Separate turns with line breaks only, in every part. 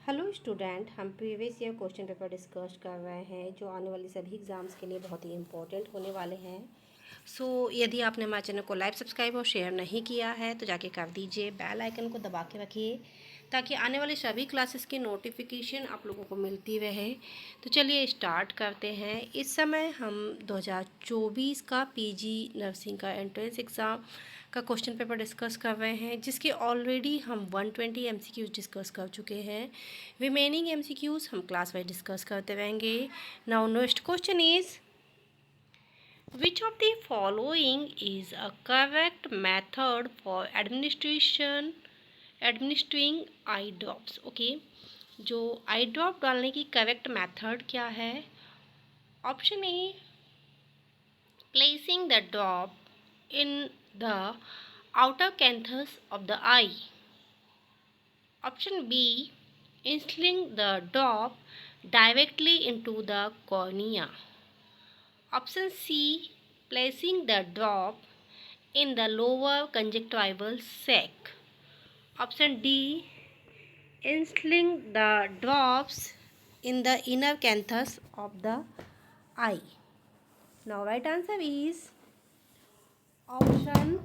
Hello student, हम previous year question paper discuss कर रहे हैं जो आने वाले सभी एग्ज़ाम्स के लिए बहुत ही इंपॉर्टेंट होने वाले हैं। यदि आपने हमारे चैनल को लाइक, सब्सक्राइब और शेयर नहीं किया है तो जाके कर दीजिए। बेल आइकन को दबा के रखिए ताकि आने वाले सभी क्लासेस की नोटिफिकेशन आप लोगों को मिलती रहे। तो चलिए स्टार्ट करते हैं। इस समय हम 2024 का पीजी नर्सिंग का एंट्रेंस एग्ज़ाम का क्वेश्चन पेपर डिस्कस कर रहे हैं, जिसके ऑलरेडी हम 120 एमसीक्यूज डिस्कस कर चुके हैं। रिमेनिंग एमसीक्यूज हम क्लास वाइज डिस्कस करते रहेंगे। Now next question is which of the following is a correct method for administering eye drops? Okay, जो आई ड्रॉप डालने की करेक्ट मेथड क्या है? Option A, placing the drop in the outer canthus of the eye. Option B, instilling the drop directly into the cornea. Option C, placing the drop in the lower conjunctival sac. Option D, instilling the drops in the inner canthus of the eye. Now right answer is option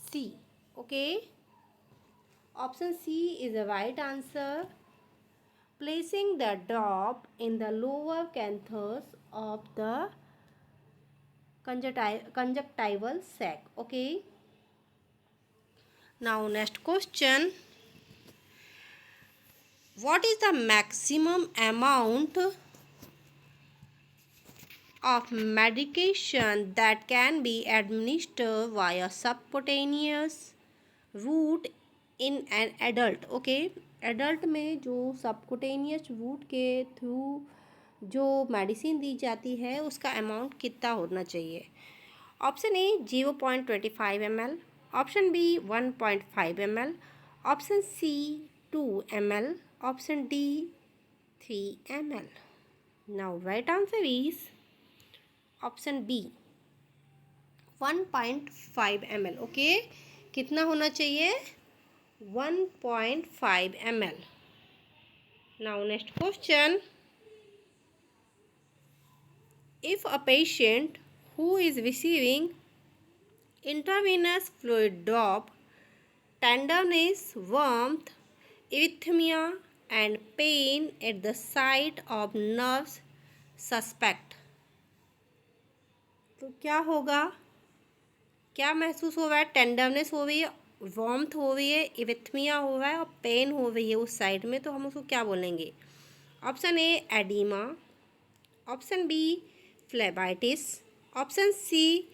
C. Okay, option C is the right answer. Placing the drop in the lower canthus of the conjunctival sac. Okay, now next question. What is the maximum amount of medication that can be administered via subcutaneous route in an adult? Okay, adult में जो subcutaneous route के through जो medicine दी जाती है उसका amount कितना होना चाहिए? Option A 0.25 ml, option B 1.5 ml, option C 2 ml, option D 3 ml. Now right answer is option B 1.5 ml. Okay, कितना होना चाहिए? 1.5 ml. Now next question. If a patient who is receiving intravenous fluid drop, tenderness, warmth, erythema and pain at the site of nerves suspect, तो क्या होगा? क्या महसूस हो रहा है? टेंडरनेस हो रही है, वार्मथ हो रही है, इरिथमिया हो रहा है और पेन हो रही है उस साइड में, तो हम उसको क्या बोलेंगे? Option A oedema, option B phlebitis, option C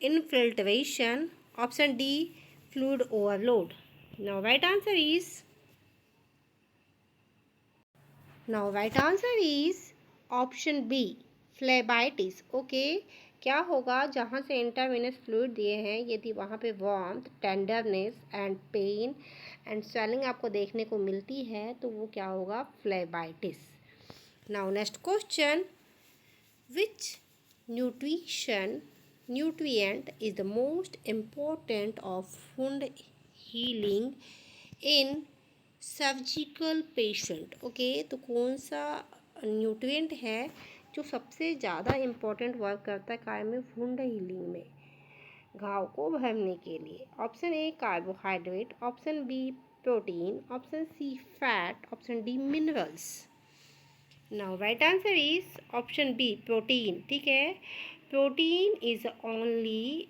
infiltration, option D fluid overload. Now right answer is option B phlebitis. Okay, क्या होगा? जहाँ से इंट्रावेनस फ्लूइड दिए हैं, यदि वहाँ पे warmth, tenderness and pain and swelling आपको देखने को मिलती है तो वो क्या होगा? Phlebitis. Now next question. Which nutrient is the most important of wound healing in surgical patient? Okay, तो कौन सा न्यूट्रिएंट है जो सबसे ज़्यादा इम्पोर्टेंट वर्क करता है काय में? वुंड हीलिंग में, घाव को भरने के लिए. Option A carbohydrate, option B protein, option C fat, option D minerals. Now right answer is option B protein. ठीक है, protein is only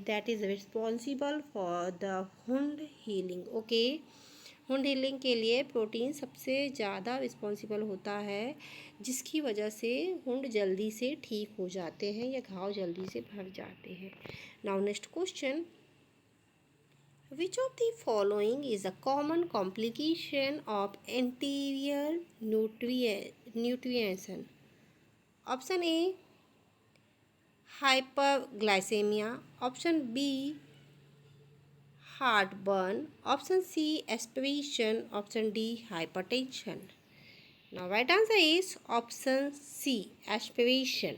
that is responsible for the wound healing. Okay, wound healing के लिए protein सबसे ज़्यादा responsible होता है, जिसकी वजह से वुंड जल्दी से ठीक हो जाते हैं या घाव जल्दी से भर जाते हैं. Now next question. Which of the following is a common complication of enteral nutrition? Option A hyperglycaemia, option B heartburn, option C aspiration, option D hypertension. Now right answer is option C aspiration.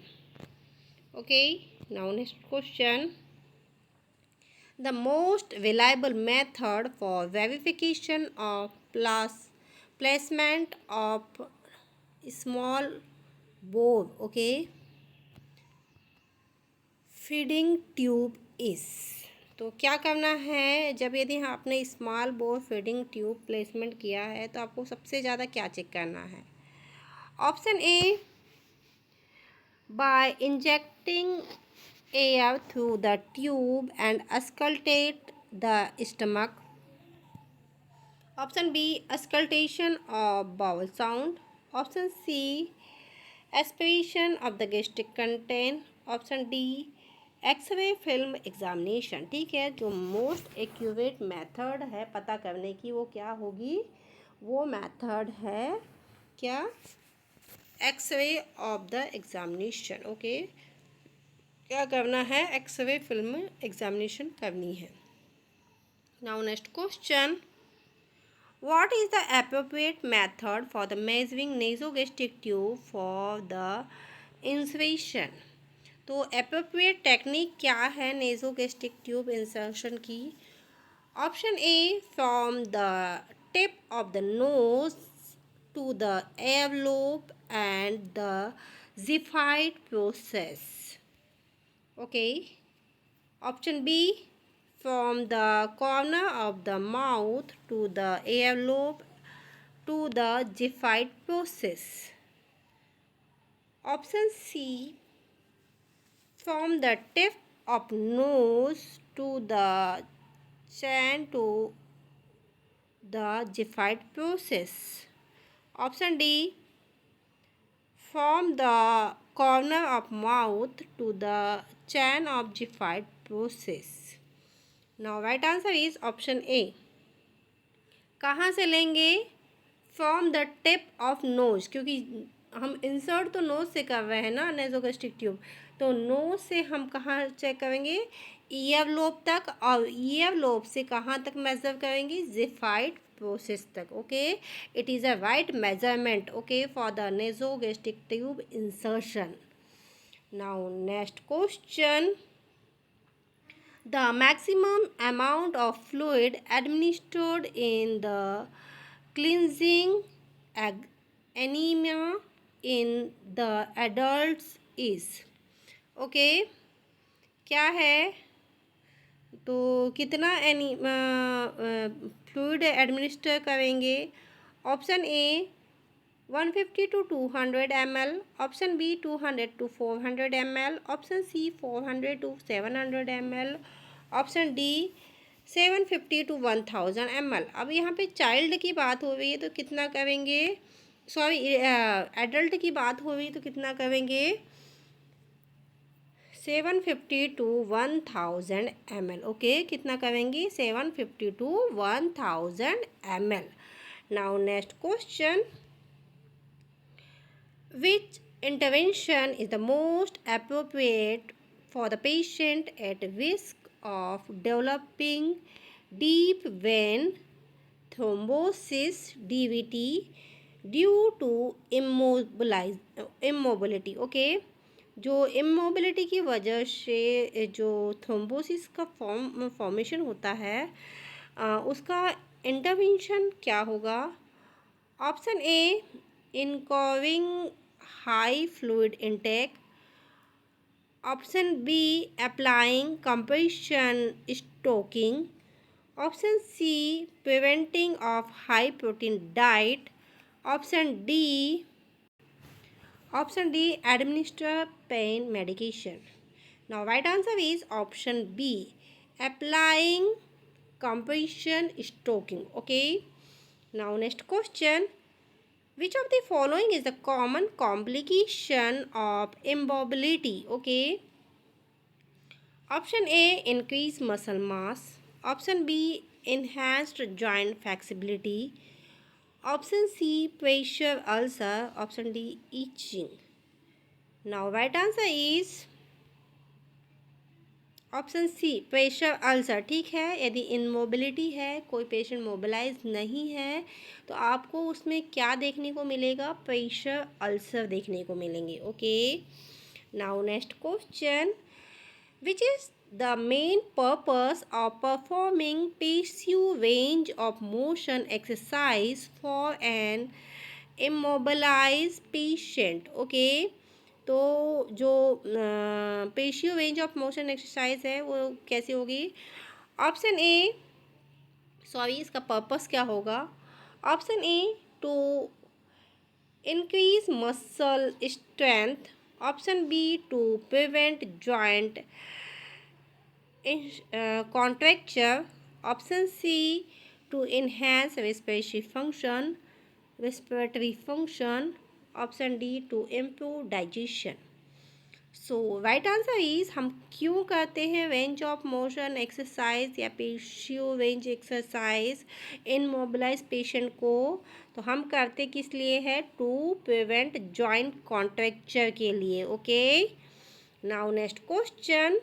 Okay, now next question. The most reliable method for verification of placement of small bore, okay, feeding tube इस। तो क्या करना है, जब यदि आपने small bore feeding tube placement किया है तो आपको सबसे ज़्यादा क्या चेक करना है? Option A, by injecting air through the tube and auscultate the stomach. Option B, auscultation of bowel sound. Option C, aspiration of the gastric content. Option D, x-ray film examination. ठीक है, जो most accurate method है पता करने की वो क्या होगी? वो मेथड है क्या? X ray of the examination. Okay, क्या करना है? एक्सरे फिल्म एग्जामिनेशन करनी है। Now next question, what is the appropriate method for the measuring nasogastric tube for the insertion? तो एप्रोप्रिएट टेक्निक क्या है नेसोगैस्ट्रिक ट्यूब इंसर्शन की? Option A, from the tip of the nose to the earlobe and the xiphoid process. Okay. Option B, from the corner of the mouth to the earlobe to the Giffard process. Option C, from the tip of nose to the chin to the Giffard process. Option D, from the corner of mouth to the chain of Giffard process. Now right answer is option A. कहाँ से लेंगे? From the tip of nose, क्योंकि हम insert तो knows से कर रहे हैं ना नेसोगैस्ट्रिक ट्यूब, तो नोज से हम कहाँ चेक करेंगे? ईयर लोब तक, और ईयर लोब से कहाँ तक मेजर करेंगे? जिफाइड प्रोसेस तक। Okay, it is a right measurement okay for the nasogastric tube insertion. Now next question, the maximum amount of fluid administered in the cleansing anemia in the adults is, okay, क्या है? तो कितना fluid administer करेंगे? Option A, 150 to 200 ml. Option B, 200 to 400 ml. Option C, 400 to 700 ml. Option D, 750 to 1000 ml. अब यहाँ पे child की बात हो रही है तो कितना करेंगे? सॉरी, एडल्ट की बात हो रही है तो कितना करेंगे? 750 to 1000 ml। ओके, कितना करेंगे? 750 to 1000 ml। Now next question, which intervention is the most appropriate for the patient at risk of developing deep vein thrombosis DVT due to immobility? Okay, जो इमोबिलिटी की वजह से जो थ्रोम्बोसिस का formation होता है उसका इंटरवेंशन क्या होगा? Option A, incurring high fluid intake. Option B, applying compression stocking. Option C, preventing of high protein diet. Option D, administer pain medication. Now right answer is option B, applying compression stocking. Okay, now next question, which of the following is the common complication of immobility? Okay. Option A, increased muscle mass. Option B, enhanced joint flexibility. Option C, pressure ulcer. Option D, itching. Now right answer is option C, pressure ulcer. ठीक है, यदि इनमोबिलिटी है, कोई patient mobilise नहीं है, तो आपको उसमें क्या देखने को मिलेगा? प्रेशर अल्सर देखने को मिलेंगे। Okay, now next question, which is The main purpose of performing passive range of motion exercise for an immobilized patient. Okay, तो जो passive range of motion exercise है वो कैसी होगी? ऑप्शन ए, सॉरी, इसका पर्पस क्या होगा? Option A, to increase muscle strength. Option B, to prevent joint contracture. Option C, to enhance respiratory function. Option D, to improve digestion. So right answer is, हम क्यों करते हैं range of motion exercise या passive range exercise immobilise patient को? तो हम करते किस लिए है? टू प्रिवेंट जॉइंट कॉन्ट्रैक्चर के लिए. Okay, now next question.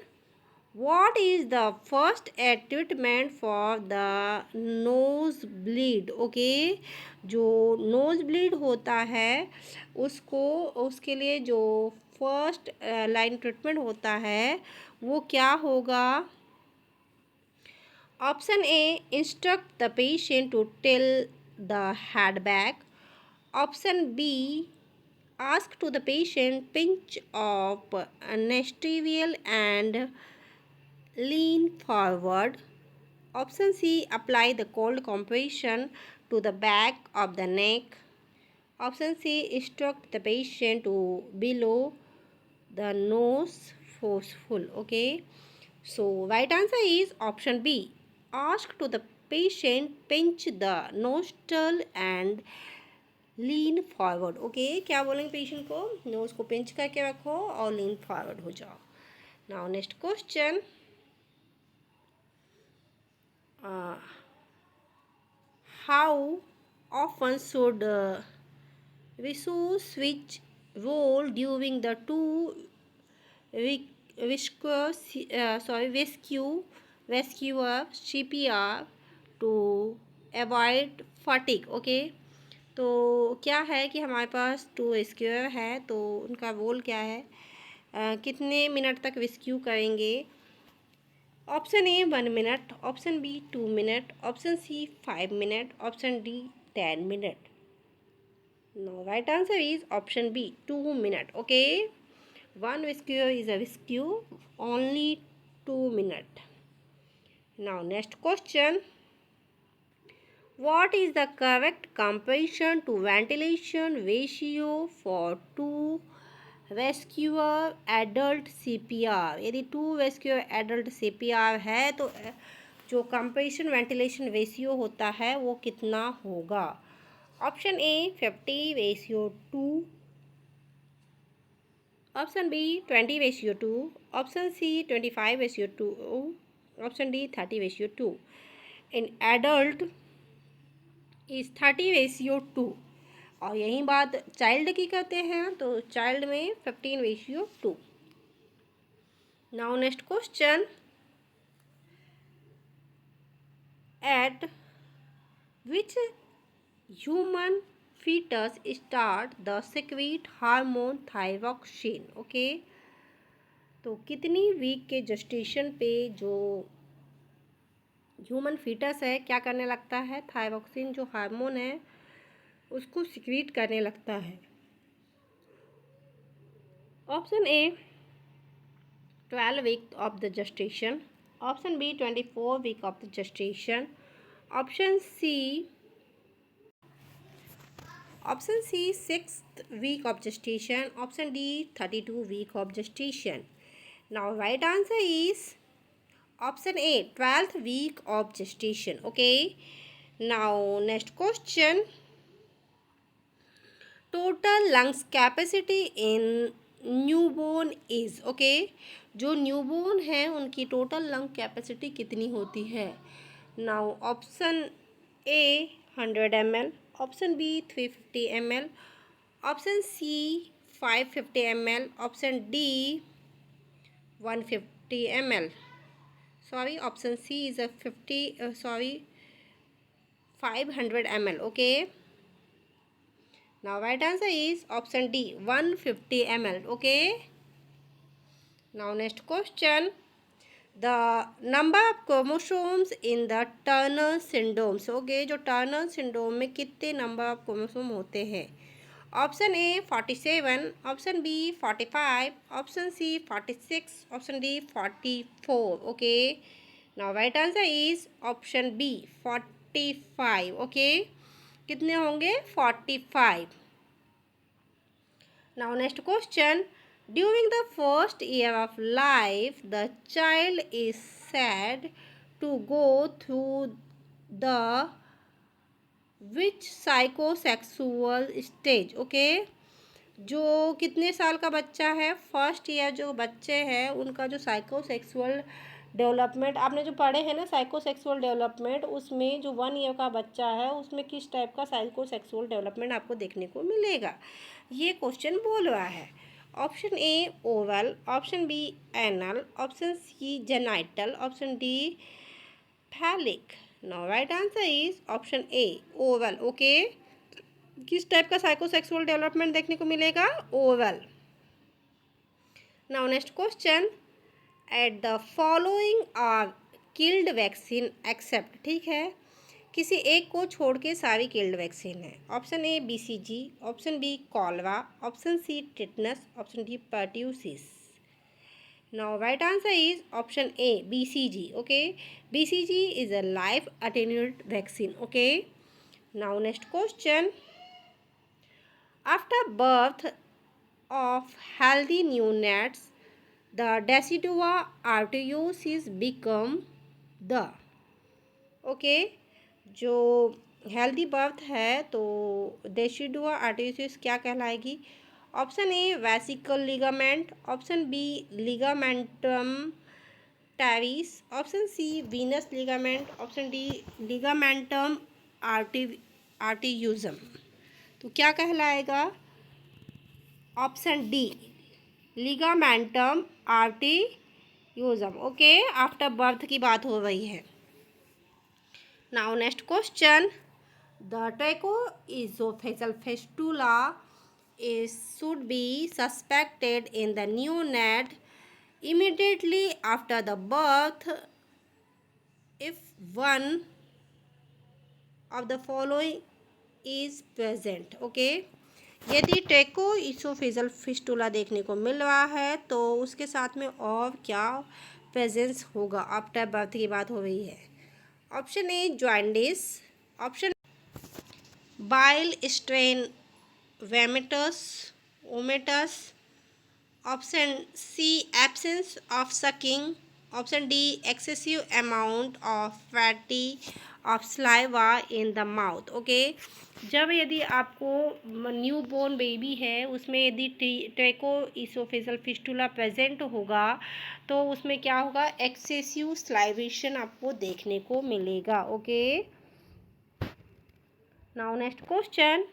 What is the first aid treatment for the nose bleed? Okay, जो नोज ब्लीड होता है उसके लिए जो फर्स्ट लाइन ट्रीटमेंट होता है वो क्या होगा? Option A, instruct the patient to tilt the head back. Option B, ask to the patient pinch of anestesial and lean forward. Option C, apply the cold compression to the back of the neck. Option C, instruct the patient to blow the nose forceful. Okay, so right answer is option B. Ask to the patient pinch the nostril and lean forward. Okay, क्या बोलेंगे patient को? Knows को pinch करके रखो और lean forward हो जाओ. Now next question. How often should we switch role during the two rescuer CPR to avoid fatigue? Okay, तो क्या है कि हमारे पास टू रेस्क्यूअर है, तो उनका रोल क्या है? कितने मिनट तक रेस्क्यू करेंगे? Option A 1 minute, option B 2 minute, option C 5 minute, option D 10 minute. No, right answer is option B 2 minute. Okay, one rescue is a rescue only 2 minute. Now next question. What is the correct compression to ventilation ratio for two rescuer adult CPR? यदि to rescuer adult CPR है तो जो compression ventilation ratio होता है वो कितना होगा? Option A 50:2, option B 20:2, option C 25:2, option D 30:2. In adult is 30:2. और यही बात चाइल्ड की करते हैं तो चाइल्ड में 15:2. Now next question. Eight which human fetus start the secrete hormone thyroxine? Okay, तो कितनी वीक के जस्टेशन पे जो ह्यूमन फीटस है क्या करने लगता है? थायरॉक्सिन जो हार्मोन है उसको सिक्रीट करने लगता है. Option A 12 week of the gestation, option B 24 week of the gestation, option C 6th week of gestation, option D 32 week of gestation. Now right answer is option A 12th week of gestation. Okay, now next question. Total lungs capacity in newborn is. Okay, जो newborn है उनकी total lung capacity कितनी होती है? Now option A 100 ml, option B 350 ml, option C 550 ml, option D 150 ml. Sorry, option C is 500 ml. Okay, now right answer is option D 150 ml. Okay, now next question. The number of chromosomes in the Turner syndromes. Okay, जो Turner syndrome में कितने number of chromosome होते हैं? Option A 47, option B 45, option C 46, option D 44। Okay, now right answer is option B 45। Okay, कितने होंगे? 45। Now next question. During the first year of life, the child is said to go through the which psychosexual stage? Okay, जो कितने साल का बच्चा है, first year जो बच्चे हैं उनका जो साइकोसेक्सुअल डेवलपमेंट आपने जो पढ़े हैं ना, साइकोसेक्सुअल डेवलपमेंट, उसमें जो 1 ईयर का बच्चा है उसमें किस टाइप का साइकोसेक्सुअल डेवलपमेंट आपको देखने को मिलेगा, ये क्वेश्चन बोल रहा है। Option A oval, option B anal, option C genital, option D phallic. Now right answer is option A oval. Okay, किस टाइप का साइकोसेक्सुअल डेवलपमेंट देखने को मिलेगा? Oval. Now next question. At the following are killed vaccine except. ठीक है, किसी एक को छोड़ के सारी किल्ड वैक्सीन है। Option A BCG, option B cholera, option C tetanus, option D pertussis. Now right answer is option A BCG। Okay, BCG is a live attenuated vaccine. Okay, now next question. After birth of healthy neonates, the decidua arteriosus become the। Okay, जो healthy birth है तो decidua arteriosus क्या कहलाएगी? Option A vesical ligament, option B ligamentum teres, option C venous ligament, option D ligamentum arteriosum. तो क्या कहलाएगा? Option D ligamentum arteriosum. Okay, after birth की बात हो रही है। Now next question. The ट्रैकोइज़ोफेजल fistula is should be suspected in the neonate immediately after the birth if one of the following is present। Okay, यदि ट्रैकोइसोफेजल fistula देखने को मिल रहा है तो उसके साथ में और क्या प्रेजेंस होगा? आफ्टर बर्थ की बात हो रही है। Option A jaundice, option bile stained vomitus vomitus, option C absence of sucking, option D excessive amount of fatty of saliva in the mouth. Okay, जब यदि आपको न्यू बोर्न बेबी है उसमें यदि ट्रैकोइसोफेजल फिस्टुला प्रेजेंट होगा तो उसमें क्या होगा? एक्सेसिव स्लाइवेशन आपको देखने को मिलेगा। Okay, now next question.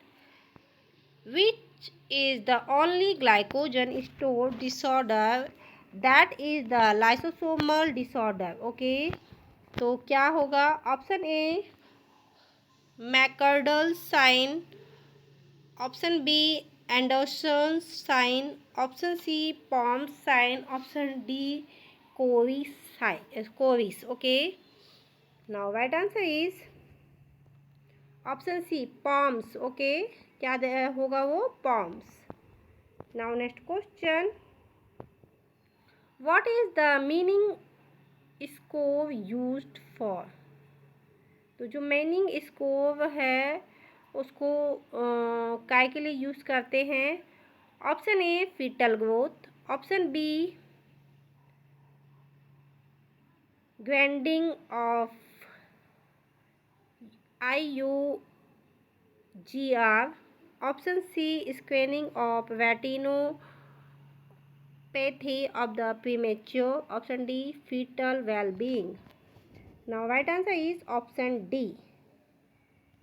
Which is the only glycogen stored disorder that is the lysosomal disorder? Okay, तो क्या होगा? Option A McArdle sign, option B Anderson sign, option C Pompe's sign, option D Cori's sign Cori's. Okay, now right answer is option C Pompe's. Okay, क्या होगा वो? Pompe's. Now next question. What is the meaning स्कोव used for? तो जो meaning स्कोव है उसको काय के लिए यूज़ करते हैं? Option A fetal growth, option B grinding of IUGR, option C screening of retinopathy of the premature, option D fetal wellbeing. Now right answer is option D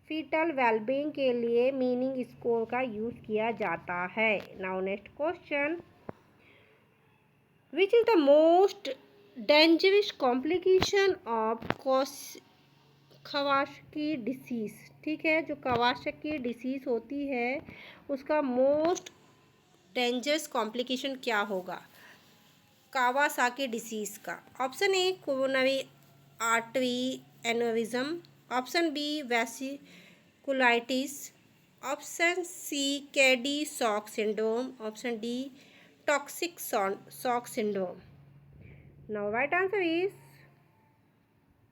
fetal wellbeing के लिए Manning score का use किया जाता है। Now next question. Which is the most dangerous complication of Kawasaki disease? ठीक है, जो Kawasaki disease होती है उसका मोस्ट डेंजरस कॉम्प्लिकेशन क्या होगा? कावासाकी डिसीज़ का? Option A coronary artery aneurysm, option B vasculitis, option C कैडी shock syndrome, option D toxic shock syndrome. Now right answer is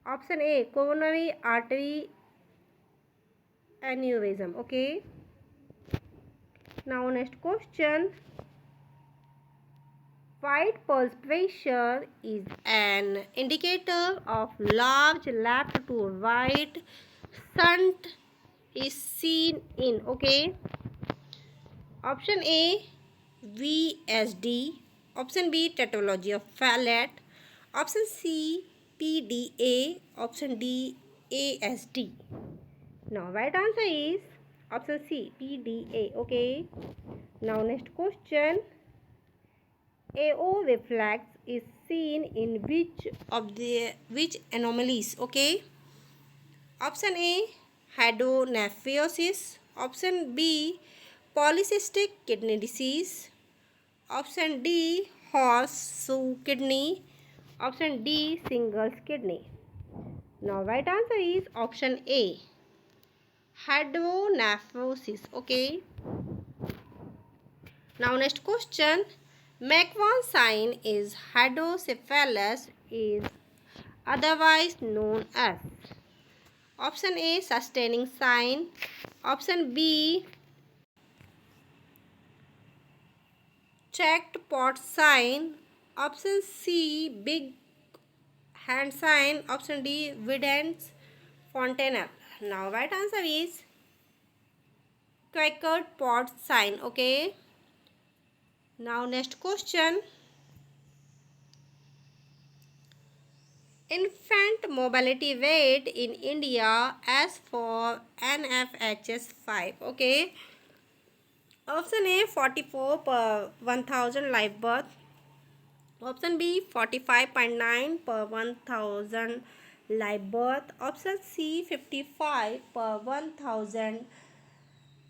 option A coronary artery aneurysm. Okay. Now next question. White pulse pressure is an indicator of large left to right shunt is seen in. Okay. Option A VSD, option B tautology of Fallot, option C PDA, option D ASD. Now right answer is option C PDA. Okay. Now next question. AO reflex is seen in which anomalies? Okay. Option A hydronephrosis, option B polycystic kidney disease, option D horseshoe kidney, option D singles kidney. Now right answer is option A hydronephrosis. Okay. Now next question. McVan sign is hydrocephalus is otherwise known as. Option A sustaining sign, option B checked pot sign, option C big hand sign, option D Widens Fontaine. Now right answer is checkered pot sign. Okay. Now next question. Infant mobility rate in India as for NFHS 5. Okay. Option A 44 per 1000 live birth. Option B 45.9 per 1000 live birth. Option C 55 per 1000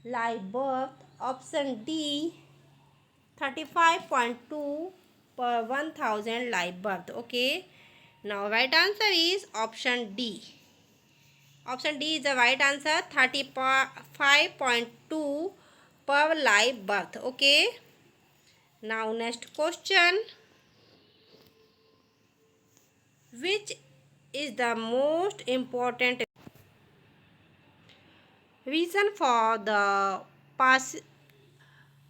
live birth. Option D 35.2 per 1000 live birth. Okay. Now right answer is option D. Option D is the right answer. 35.2 per live birth. Okay. Now next question. Which is the most important reason for the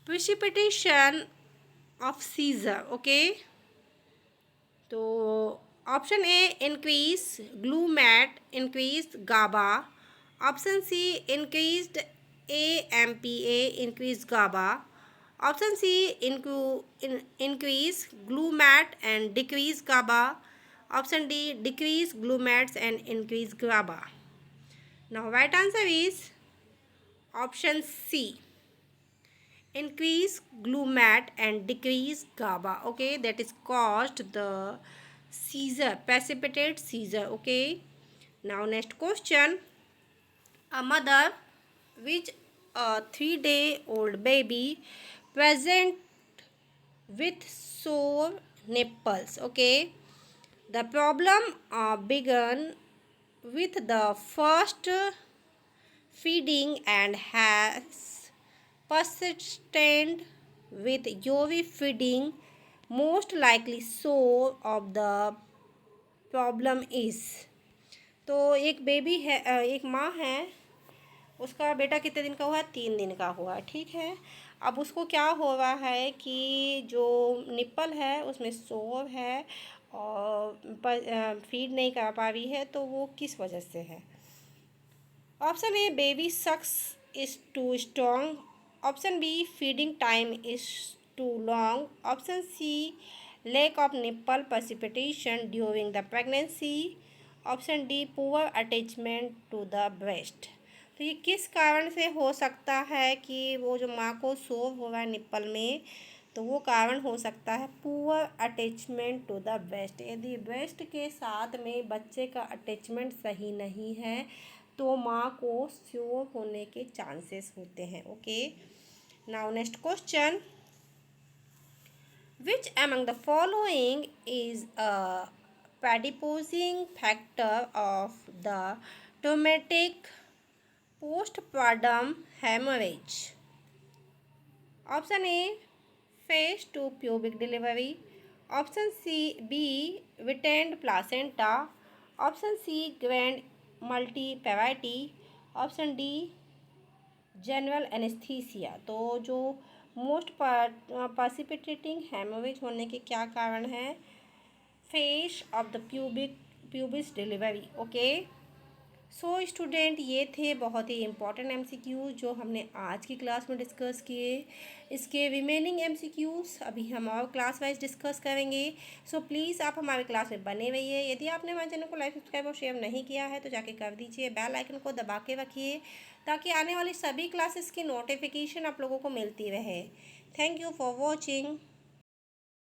precipitation of seizure? Okay. So option A increase glutamate, increased GABA. Option C increased AMPA, increased GABA. Option C increase glutamate and decrease GABA. Option D decrease glutamates and increase GABA. Now right answer is option C increase glutamate and decrease GABA. Okay, that is caused the seizure, precipitate seizure. Okay. Now next question. A mother with a 3-day-old baby present with sore nipples. Okay. The problem began with the first feeding and has persisted with every feeding. Most likely source of the problem is. तो एक baby है, एक माँ है, उसका बेटा कितने दिन का हुआ है? 3 दिन का हुआ है. ठीक है. अब उसको क्या हो रहा है कि जो निप्पल है उसमें सोर है और फीड नहीं कर पा रही है. तो वो किस वजह से है? Option A baby sucks is too strong. Option B feeding time is too long. Option C lack of nipple precipitation during the pregnancy. Option D poor attachment to the breast. तो ये किस कारण से हो सकता है कि वो जो माँ को सोव हो रहा है निप्पल में, तो वो कारण हो सकता है poor attachment to the breast. यदि ब्रेस्ट के साथ में बच्चे का अटैचमेंट सही नहीं है तो माँ को सोव होने के चांसेस होते हैं. Okay. Now next question. Which among the following is a predisposing factor of the traumatic postpartum hemorrhage? Option A, phase 2 pubic delivery. Option B, retained placenta. Option C, grand multipavity. Option D, general anaesthesia. तो जो most पार्सिपिटेटिंग haemorrhage होने के क्या कारण है? Face of the pubis delivery. Okay, so student, ये थे बहुत ही इंपॉर्टेंट एमसीक्यूज जो हमने आज की क्लास में डिस्कस किए। इसके रिमेनिंग एमसीक्यूज अभी हम और क्लास वाइज डिस्कस करेंगे। सो प्लीज़ आप हमारे क्लास में बने रहिए। यदि आपने हमारे चैनल को लाइक, सब्सक्राइब और शेयर नहीं किया है तो जाके कर दीजिए। बेल आइकन को दबा के रखिए ताकि आने वाली सभी क्लासेस की नोटिफिकेशन आप लोगों को मिलती रहे। Thank you for watching.